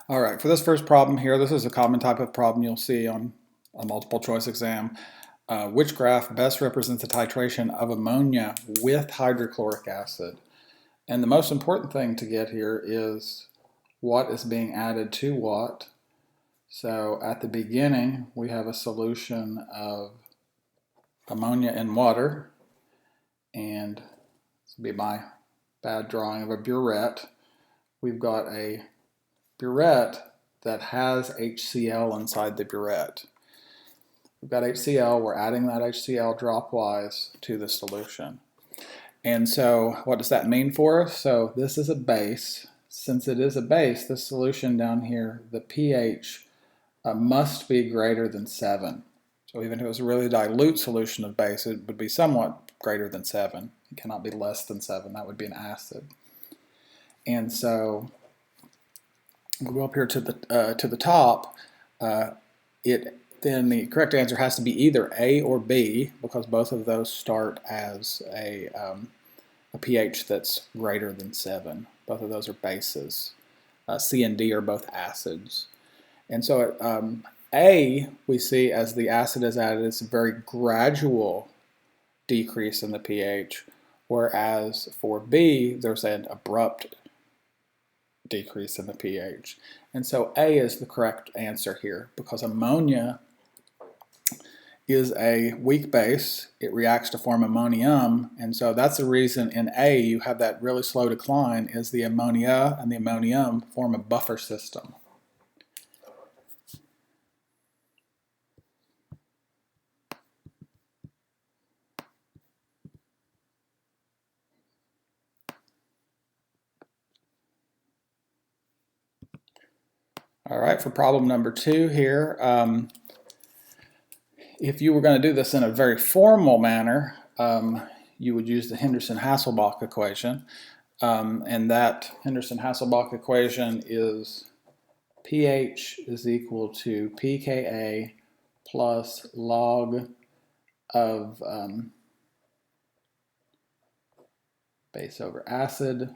All right, for this first problem here, this is a common type of problem you'll see on a multiple choice exam. Which graph best represents the titration of ammonia with hydrochloric acid? And the most important thing to get here is what is being added to what. So at the beginning, we have a solution of ammonia in water, and this will be my bad drawing of a burette. We've got a burette that has HCl inside the burette. We've got HCl, we're adding that HCl dropwise to the solution. And so what does that mean for us? So this is a base. Since it is a base, this solution down here, the pH must be greater than 7. So even if it was a really dilute solution of base, it would be somewhat greater than 7. It cannot be less than 7. That would be an acid. And so we'll go up here to the top. Then the correct answer has to be either A or B, because both of those start as a pH that's greater than 7. Both of those are bases. C and D are both acids. And so A, we see as the acid is added, it's a very gradual decrease in the pH, whereas for B, there's an abrupt decrease in the pH. And so A is the correct answer here, because ammonia is a weak base. It reacts to form ammonium, and so that's the reason in A you have that really slow decline, is the ammonia and the ammonium form a buffer system. All right, for problem number 2 here, if you were going to do this in a very formal manner, you would use the Henderson-Hasselbalch equation. And that Henderson-Hasselbalch equation is pH is equal to pKa plus log of base over acid.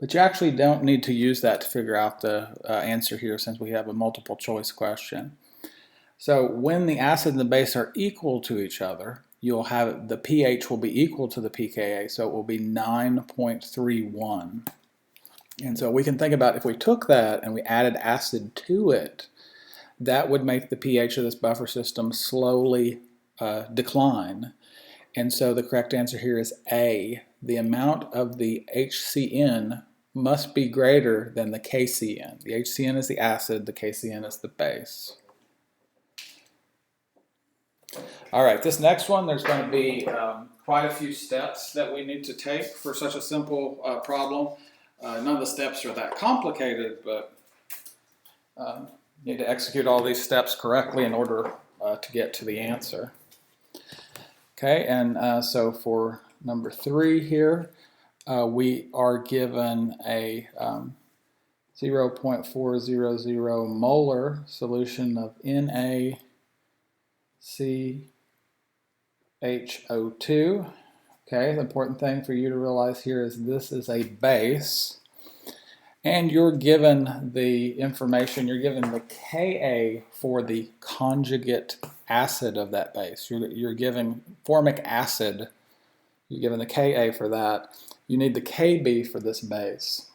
But you actually don't need to use that to figure out the answer here, since we have a multiple choice question. So when the acid and the base are equal to each other, you'll have the pH will be equal to the pKa, so it will be 9.31. And so we can think about if we took that and we added acid to it, that would make the pH of this buffer system slowly decline. And so the correct answer here is A. The amount of the HCN must be greater than the KCN. The HCN is the acid, the KCN is the base. All right, this next one, there's going to be quite a few steps that we need to take for such a simple problem. None of the steps are that complicated, but you need to execute all these steps correctly in order to get to the answer. Okay, and so for number 3 here, we are given a 0.400 molar solution of NaCHO2. Okay, the important thing for you to realize here is this is a base, and you're given the information, you're given the Ka for the conjugate acid of that base. You're given formic acid, you're given the Ka for that. You need the Kb for this base.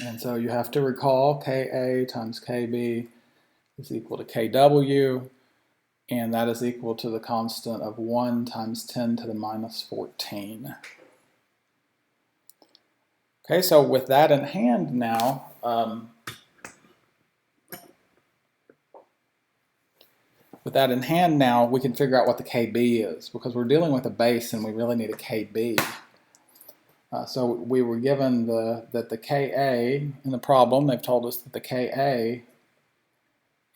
And so you have to recall Ka times Kb is equal to Kw, and that is equal to the constant of 1 times 10 to the minus 14. Okay, so with that in hand now, we can figure out what the Kb is, because we're dealing with a base and we really need a Kb. So we were given that the Ka in the problem, they've told us that the Ka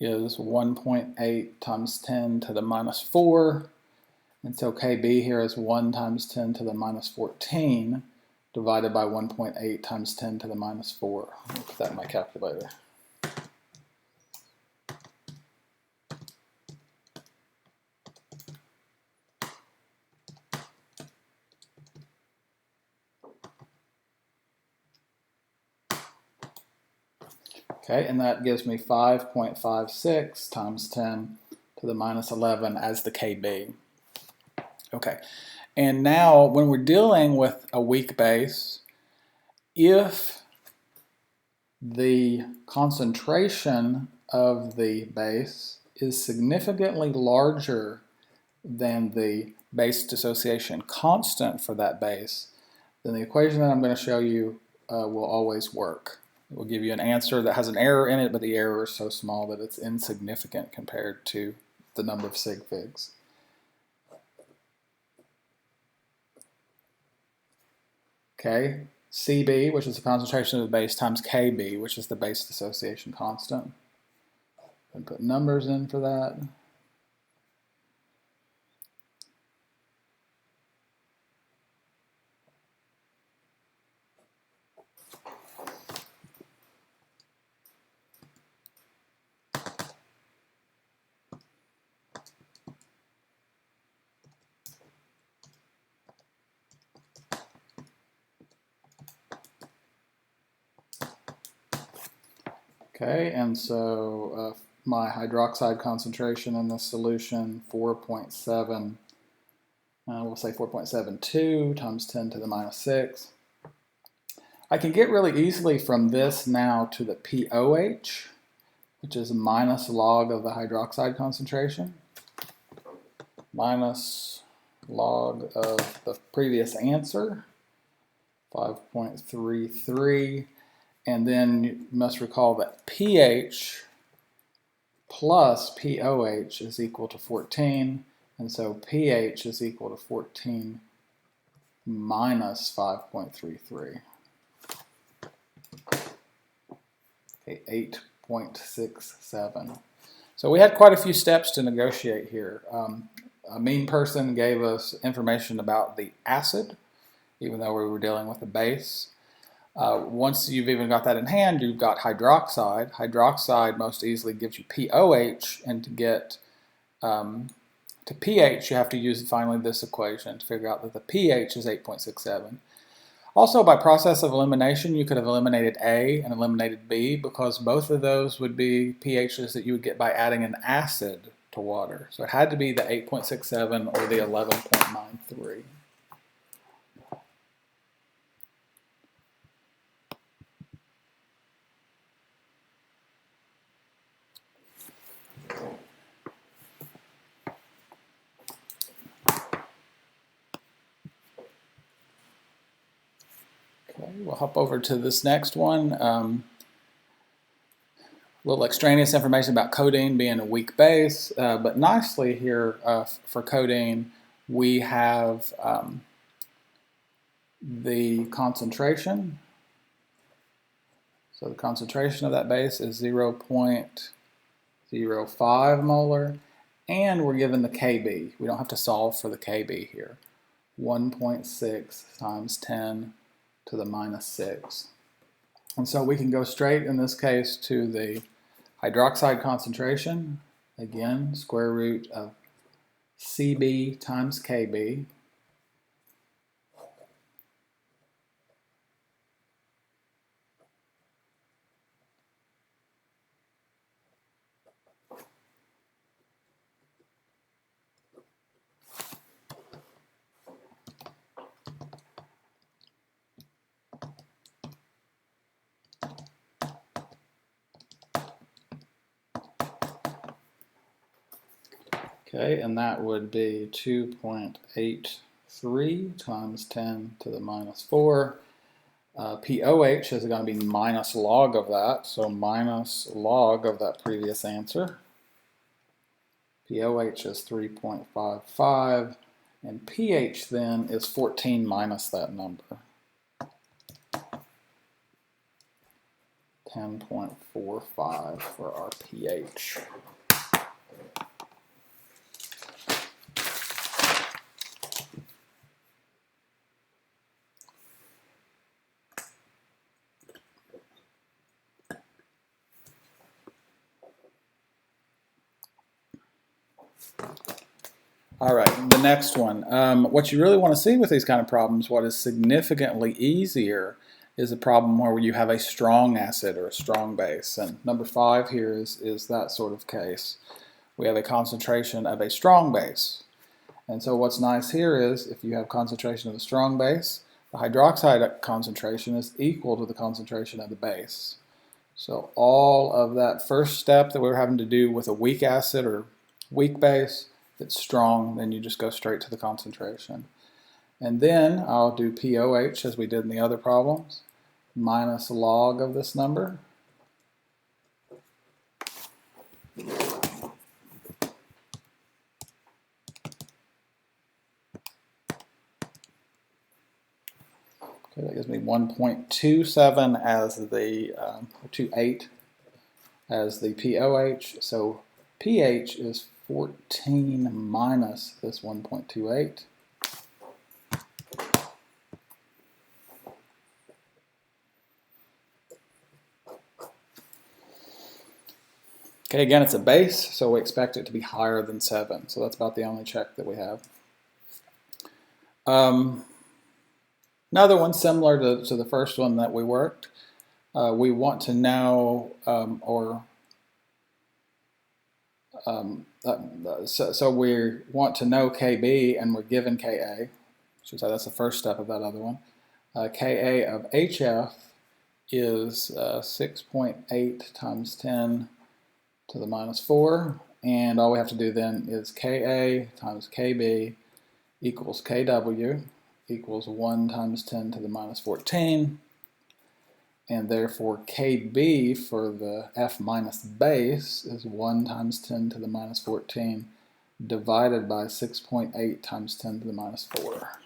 is 1.8 times 10 to the minus 4, and so Kb here is 1 times 10 to the minus 14 divided by 1.8 times 10 to the minus 4. I'll put that in my calculator. Okay, and that gives me 5.56 times 10 to the minus 11 as the KB. Okay, and now when we're dealing with a weak base, if the concentration of the base is significantly larger than the base dissociation constant for that base, then the equation that I'm going to show you will always work. It will give you an answer that has an error in it, but the error is so small that it's insignificant compared to the number of sig figs. Okay, Cb, which is the concentration of the base, times Kb, which is the base dissociation constant. And put numbers in for that. Okay, and so my hydroxide concentration in this solution, 4.7, we'll say 4.72 times 10 to the minus 6. I can get really easily from this now to the POH, which is minus log of the hydroxide concentration, minus log of the previous answer, 5.33. And then you must recall that pH plus POH is equal to 14, and so pH is equal to 14 minus 5.33. Okay, 8.67. So we had quite a few steps to negotiate here. A mean person gave us information about the acid, even though we were dealing with the base. Once you've even got that in hand, you've got hydroxide. Hydroxide most easily gives you POH, and to get to pH, you have to use finally this equation to figure out that the pH is 8.67. Also, by process of elimination, you could have eliminated A and eliminated B, because both of those would be pHs that you would get by adding an acid to water. So it had to be the 8.67 or the 11.93. Okay, we'll hop over to this next one. A little extraneous information about codeine being a weak base, but nicely here for codeine, we have the concentration. So the concentration of that base is 0.05 molar, and we're given the Kb. We don't have to solve for the Kb here. 1.6 times 10 to the minus 6. And so we can go straight in this case to the hydroxide concentration. Again, square root of Cb times Kb. Okay, and that would be 2.83 times 10 to the minus 4. POH is going to be minus log of that, so minus log of that previous answer. POH is 3.55, and pH then is 14 minus that number. 10.45 for our pH. All right, the next one. What you really want to see with these kind of problems, what is significantly easier is a problem where you have a strong acid or a strong base. And number 5 here is that sort of case. We have a concentration of a strong base. And so what's nice here is if you have concentration of a strong base, the hydroxide concentration is equal to the concentration of the base. So all of that first step that we're having to do with a weak acid or weak base, if it's strong, then you just go straight to the concentration. And then I'll do POH as we did in the other problems, minus log of this number. Okay, that gives me 1.27 as the 28 as the POH. So pH is 14 minus this 1.28. Okay, again, it's a base, so we expect it to be higher than 7. So that's about the only check that we have. Another one similar to the first one that we worked. We want to know, so we want to know Kb, and we're given Ka. So that's the first step of that other one. Ka of HF is 6.8 times 10 to the minus 4, and all we have to do then is Ka times Kb equals Kw equals 1 times 10 to the minus 14, and therefore Kb for the F minus base is 1 times 10 to the minus 14 divided by 6.8 times 10 to the minus 4.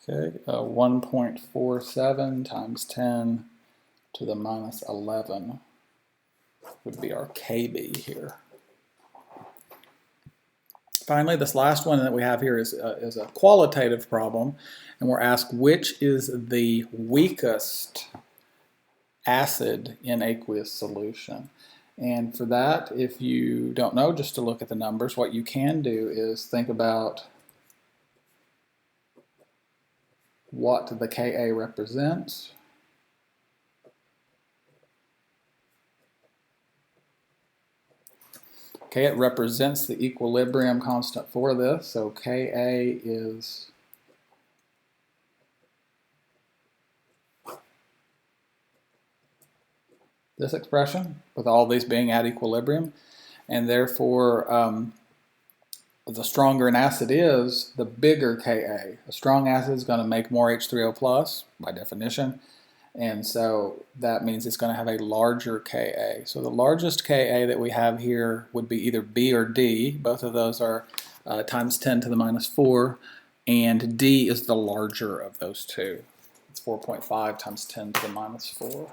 Okay, 1.47 times 10 to the minus 11 would be our Kb here. Finally, this last one that we have here is a qualitative problem, and we're asked which is the weakest acid in aqueous solution. And for that, if you don't know, just to look at the numbers, what you can do is think about what the Ka represents. Okay, it represents the equilibrium constant for this, so Ka is this expression, with all these being at equilibrium, and therefore the stronger an acid is, the bigger Ka. A strong acid is going to make more H3O plus by definition, and so that means it's going to have a larger Ka. So the largest Ka that we have here would be either B or D. Both of those are times 10 to the minus 4, and D is the larger of those two. It's 4.5 times 10 to the minus 4.